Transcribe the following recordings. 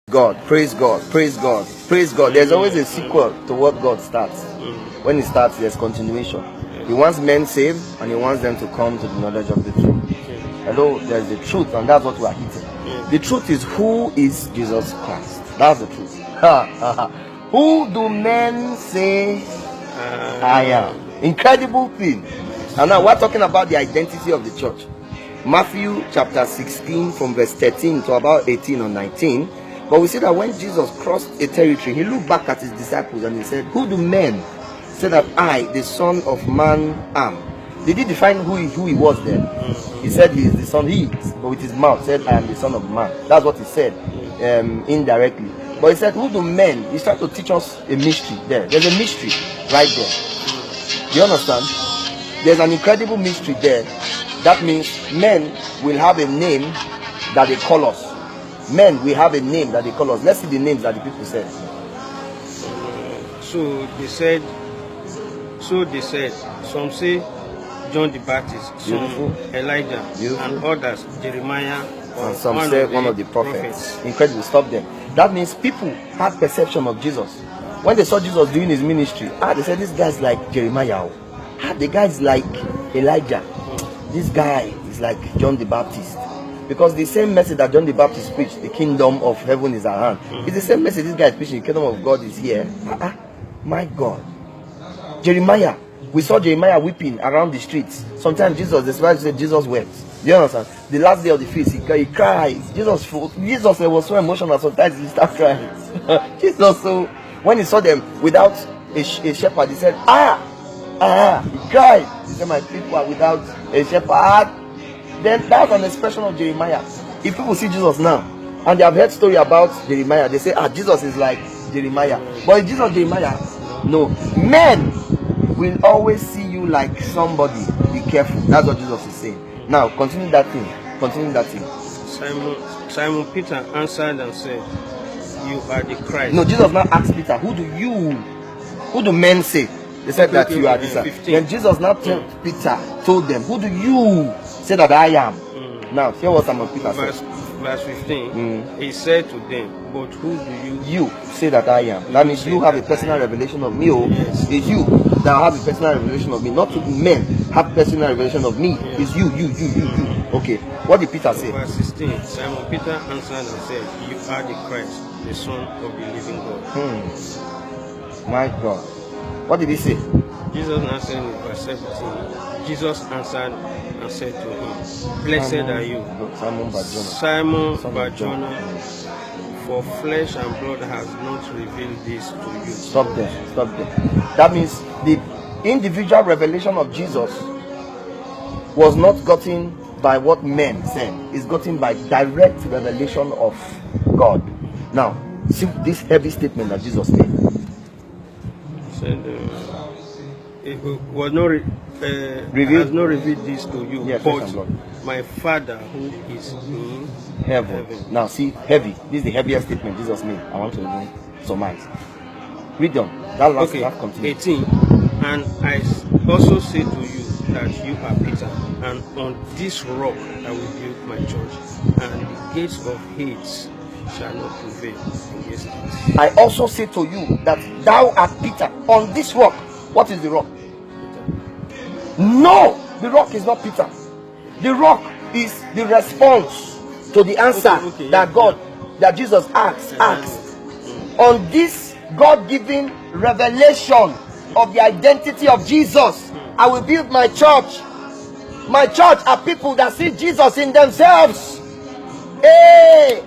God, praise God, praise God, praise God. There's always a sequel to what God starts. When He starts, there's continuation. He wants men saved, and He wants them to come to the knowledge of the truth. Hello, there's the truth, and that's what we are eating. The truth is, who is Jesus Christ? That's the truth. Who do men say I am? Incredible thing. And now we're talking about the identity of the church. Matthew chapter 16 from verse 13 to about 18 or 19. But we see that when Jesus crossed a territory, He looked back at His disciples and He said, who do men say that I, the Son of Man, am? Did He define who he was then? He said He is the Son. He, but with His mouth, said, I am the Son of Man. That's what He said indirectly. But He said, who do men? He's trying to teach us a mystery there. There's a mystery right there. Do you understand? There's an incredible mystery there. That means men will have a name that they call us. Men will have a name that they call us. Let's see the names that the people said. So they said, some say John the Baptist, some Elijah, and others Jeremiah, and some said one of the prophets. Incredible. Stop there. That means people had perception of Jesus. When they saw Jesus doing His ministry, they said, this guy's like Jeremiah. The guy's like Elijah. This guy is like John the Baptist. Because the same message that John the Baptist preached, the kingdom of heaven is at hand, it's the same message this guy is preaching, the kingdom of God is here. My God. Jeremiah. We saw Jeremiah weeping around the streets. Sometimes Jesus, the Bible said Jesus wept. Do you understand? The last day of the feast, he cried. Jesus was so emotional, sometimes he started crying. Jesus, so when He saw them without a shepherd, He said, he cried. He said, my people are without a shepherd. Then that's an expression of Jeremiah. If people see Jesus now and they have heard story about Jeremiah, they say, Jesus is like Jeremiah. But is Jesus Jeremiah? No. Men will always see you like somebody. Be careful. That's what Jesus is saying. Now continue that thing. Simon Peter answered and said, you are the Christ. No, Jesus now asked Peter, who do men say? They said that you are this. Then Jesus now told them, who do you say that I am? Now, hear what Simon Peter said. Verse 15, He said to them, but who do you say that I am? That means you have a personal revelation of me. Yes. It's you that have a personal revelation of me. Not men have personal revelation of me. Yes. It's you. Okay, what did Peter say? Verse 16, Simon Peter answered and said, you are the Christ, the Son of the living God. My God. What did He say? Jesus answered in verse 17. Jesus answered and said to him, blessed are you, Simon Bar-Jonah, for flesh and blood has not revealed this to you. Stop there. That means the individual revelation of Jesus was not gotten by what men said. It's gotten by direct revelation of God. Now, see this heavy statement that Jesus made. He said, it was not has not revealed this to you, but my Father who is in heaven. Now see, heavy. This is the heaviest statement Jesus made. I want to surmise. Read on. That last half continue. 18. And I also say to you that you are Peter, and on this rock I will build my church, and the gates of Hades shall not prevail against it. I also say to you that thou art Peter. On this rock. What is the rock? No, the rock is not Peter. The rock is the response to the answer that Jesus asked. On this God-given revelation of the identity of Jesus, I will build my church. My church are people that see Jesus in themselves. Hey!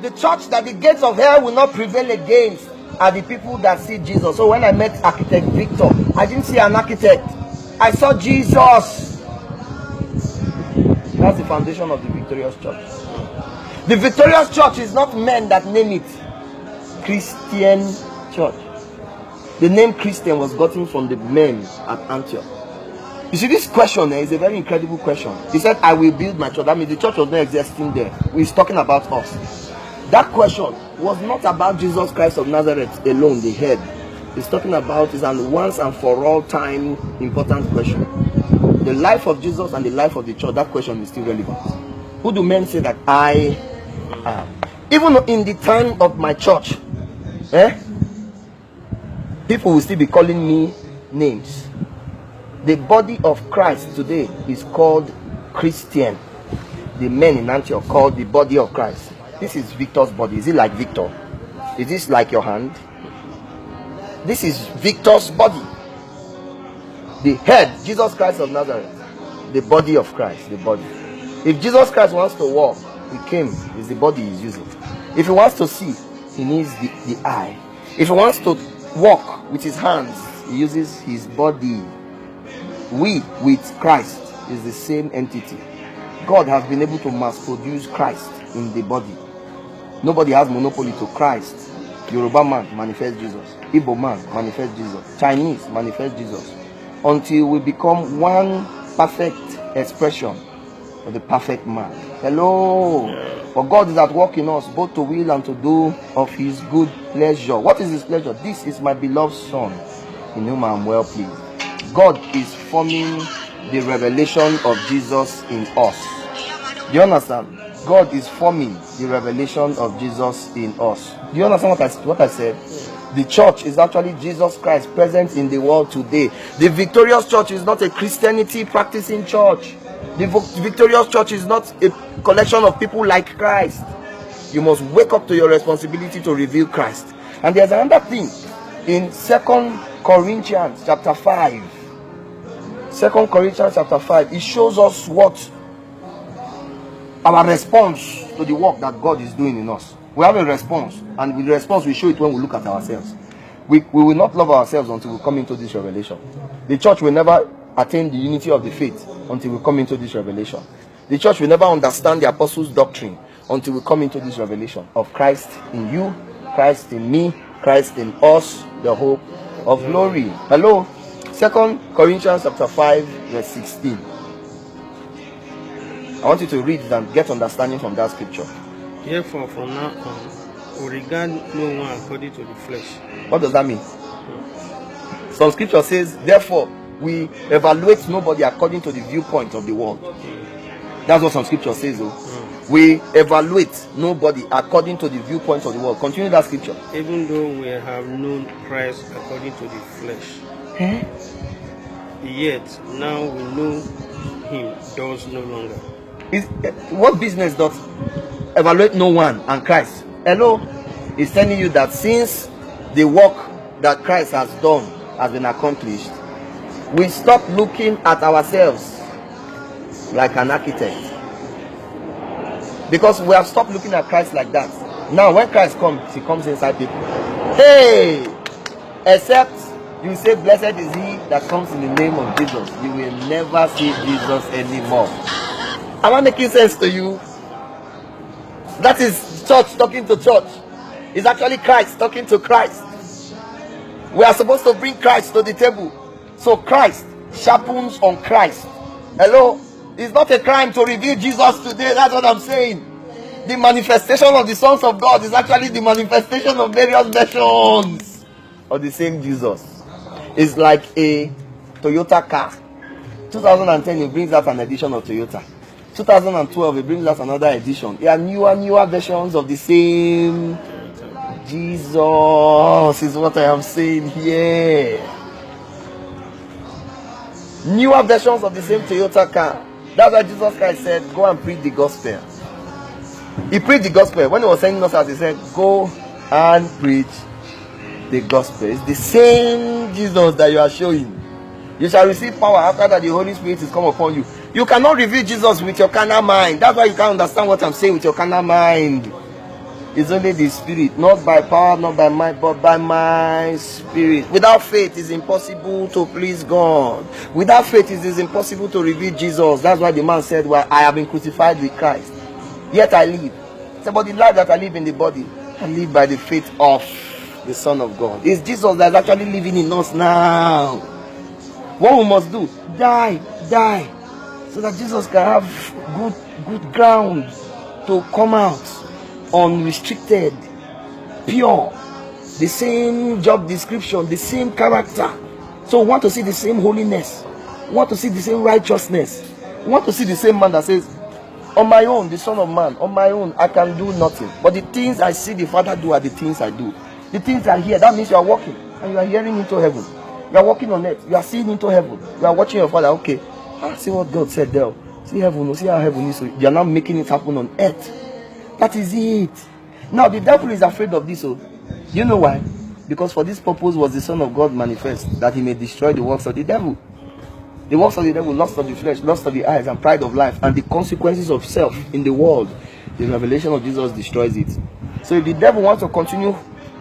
The church that the gates of hell will not prevail against are the people that see Jesus. So when I met Architect Victor, I didn't see an architect. I saw Jesus. That's the foundation of the victorious church. The victorious church is not men that name it. Christian church. The name Christian was gotten from the men at Antioch. You see, this question is a very incredible question. He said, I will build my church. That means the church was not existing there. He's talking about us. That question was not about Jesus Christ of Nazareth alone, the head. He's talking about is an once and for all time important question. The life of Jesus and the life of the church, that question is still relevant. Who do men say that I am? Even in the time of my church, people will still be calling me names. The body of Christ today is called Christian. The men in Antioch called the body of Christ. This is Victor's body. Is it like Victor? Is this like your hand? This is Victor's body. The head, Jesus Christ of Nazareth. The body of Christ, the body. If Jesus Christ wants to walk, he came, is the body he's using. If he wants to see, he needs the eye. If he wants to walk with his hands, he uses his body. We with Christ is the same entity. God has been able to mass produce Christ in the body. Nobody has monopoly to Christ. Yoruba man manifests Jesus. Igbo man manifests Jesus. Chinese manifests Jesus. Until we become one perfect expression of the perfect man. Hello. For God is at work in us, both to will and to do of his good pleasure. What is his pleasure? This is my beloved Son, in whom I am well pleased. God is forming the revelation of Jesus in us. Do you understand? God is forming the revelation of Jesus in us. Do you understand what I said? The church is actually Jesus Christ present in the world today. The victorious church is not a Christianity practicing church. The victorious church is not a collection of people like Christ. You must wake up to your responsibility to reveal Christ. And there's another thing in 2 Corinthians chapter 5. 2 Corinthians chapter 5. It shows us what our response to the work that God is doing in us. We have a response, and with the response we show it when we look at ourselves. We will not love ourselves until we come into this revelation. The church will never attain the unity of the faith until we come into this revelation. The church will never understand the apostles' doctrine until we come into this revelation of Christ in you, Christ in me, Christ in us, the hope of glory. Hello? 2 Corinthians chapter 5 verse 16. I want you to read it and get understanding from that scripture. Therefore, from now on, we regard no one according to the flesh. What does that mean? Some scripture says, therefore, we evaluate nobody according to the viewpoint of the world. That's what some scripture says, though. We evaluate nobody according to the viewpoint of the world. Continue that scripture. Even though we have known Christ according to the flesh, yet now we know him thus no longer. What business does evaluate no one and Christ? Hello? It's telling you that since the work that Christ has done has been accomplished, we stop looking at ourselves like an architect. Because we have stopped looking at Christ like that. Now when Christ comes, he comes inside people. Hey! Except you say, blessed is he that comes in the name of Jesus. You will never see Jesus anymore. Am I making sense to you? That is church talking to church. It's actually Christ talking to Christ. We are supposed to bring Christ to the table. So Christ sharpens on Christ. Hello? It's not a crime to reveal Jesus today. That's what I'm saying. The manifestation of the sons of God is actually the manifestation of various versions of the same Jesus. It's like a Toyota car. 2010 it brings out an edition of Toyota. 2012 it brings out another edition. There are newer versions of the same Jesus is what I am saying here. Newer versions of the same Toyota car. That's why Jesus Christ said, go and preach the gospel. He preached the gospel. When he was sending us out, he said, go and preach the gospel. It's the same Jesus that you are showing. You shall receive power after that the Holy Spirit is come upon you. You cannot reveal Jesus with your carnal mind. That's why you can't understand what I'm saying with your carnal mind. It's only the Spirit, not by power, not by might, but by my Spirit. Without faith, it's impossible to please God. Without faith, it is impossible to reveal Jesus. That's why the man said, well, I have been crucified with Christ. Yet I live. It's about the life that I live in the body. I live by the faith of the Son of God. It's Jesus that's actually living in us now. What we must do, die, so that Jesus can have good ground to come out unrestricted, pure, the same job description, the same character. So we want to see the same holiness, we want to see the same righteousness, we want to see the same man that says, On my own, the Son of Man, on my own, I can do nothing. But the things I see the Father do are the things I do. The things I hear, that means you are walking and you are hearing into heaven. You are walking on earth. You are seeing into heaven. You are watching your Father. Okay, see what God said there. See heaven. See how heaven is. So you are now making it happen on earth. That is it. Now the devil is afraid of this. So you know why? Because for this purpose was the Son of God manifest, that he may destroy the works of the devil. The works of the devil, lust of the flesh, lust of the eyes, and pride of life, and the consequences of self in the world. The revelation of Jesus destroys it. So if the devil wants to continue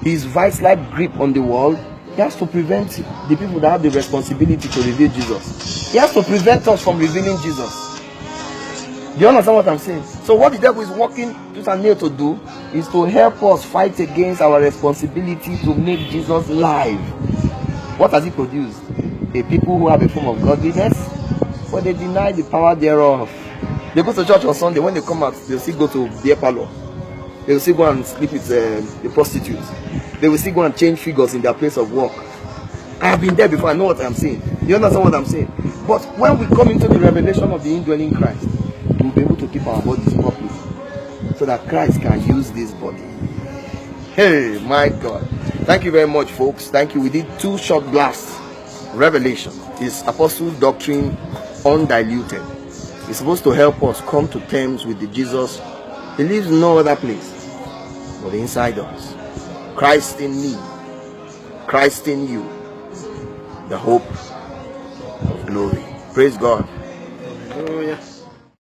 his vice-like grip on the world, he has to prevent the people that have the responsibility to reveal Jesus. He has to prevent us from revealing Jesus. Do you understand what I'm saying? So what the devil is working tooth and nail to do is to help us fight against our responsibility to make Jesus live. What has he produced? A people who have a form of godliness, but they deny the power thereof. They go to church on Sunday. When they come out, they'll still go to beer parlor. They will still go and sleep with the prostitutes. They will still go and change figures in their place of work. I have been there before. I know what I'm saying. You understand what I'm saying? But when we come into the revelation of the indwelling Christ, we'll be able to keep our bodies properly, so that Christ can use this body. Hey, my God. Thank you very much, folks. Thank you. We did 2 short blasts. Revelation is apostle doctrine undiluted. It's supposed to help us come to terms with the Jesus he lives in no other place but inside us. Christ in me, Christ in you, the hope of glory. Praise God. Hallelujah.